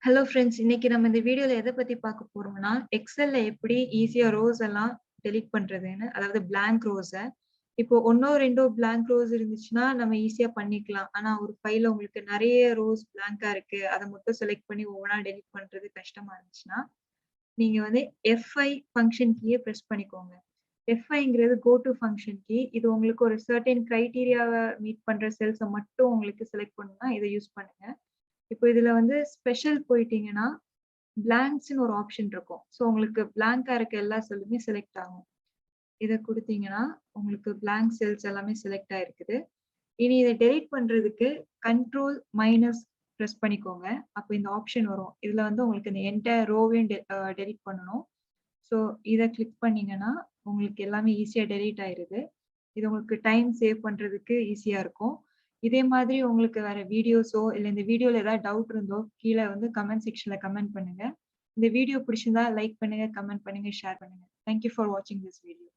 Hello friends. இன்னைக்கு நம்ம இந்த வீடியோல எத பத்தி பார்க்க போறோம்னா, எக்ஸெல்ல எப்படி ஈஸியா ரோஸ் எல்லாம் டெலீட் பண்றதுன்னு. அதாவது பிளாங்க் ரோஸ. இப்போ 1ஓ 2ஓ பிளாங்க் ரோஸ் இருந்துச்சுன்னா, நம்ம ஈஸியா பண்ணிக்கலாம். ஆனா ஒரு ஃபைல்ல உங்களுக்கு நெறைய ரோஸ் பிளாங்க்கா இருக்கு. அத மட்டும் செலக்ட் பண்ணி ஒவ்வொன்னா டெலீட் பண்றது கஷ்டமா இருந்துச்சுன்னா, நீங்க வந்து F5 ஃபங்ஷன் கீய பிரஸ் பண்ணிக்கோங்க. F5ங்கிறது கோ டூ ஃபங்ஷன் கீ. இது உங்களுக்கு ஒரு சர்டைன் கிரைட்டீரியாவ மீட் பண்ற செல்ஸ மட்டும் உங்களுக்கு செலக்ட் பண்ணணும்னா, இத யூஸ் பண்ணுங்க. இப்போ இதுல வந்து ஸ்பெஷல் போயிட்டீங்கன்னா, பிளாங்க்ஸ்ன்னு ஒரு ஆப்ஷன் இருக்கும். ஸோ உங்களுக்கு பிளாங்க்கா இருக்க எல்லா செல்லுமே செலக்ட் ஆகும். இத குடுத்தீங்கன்னா, உங்களுக்கு பிளாங்க் செல்ஸ் எல்லாமே செலக்ட் ஆயிருக்குது. இனி இத டெலீட் பண்றதுக்கு கண்ட்ரோல் மைனஸ் பிரஸ் பண்ணிக்கோங்க. அப்ப இந்த ஆப்ஷன் வரும். இதுல வந்து உங்களுக்கு இந்த என்டையர் ரோவையும் டெலீட் பண்ணணும். ஸோ இத கிளிக் பண்ணீங்கன்னா, உங்களுக்கு எல்லாமே ஈஸியா டெலீட் ஆயிருது. இது உங்களுக்கு டைம் சேவ் பண்றதுக்கு ஈஸியா இருக்கும். இதே மாதிரி உங்களுக்கு வேற வீடியோஸோ, இல்ல இந்த வீடியோல ஏதாவது டவுட் இருந்தோ, கீழ வந்து கமெண்ட் செக்ஷன்ல கமெண்ட் பண்ணுங்க. இந்த வீடியோ பிடிச்சிருந்தா லைக் பண்ணுங்க, கமெண்ட் பண்ணுங்க, ஷேர் பண்ணுங்க. தேங்க் யூ ஃபார் வாட்சிங் திஸ் வீடியோ.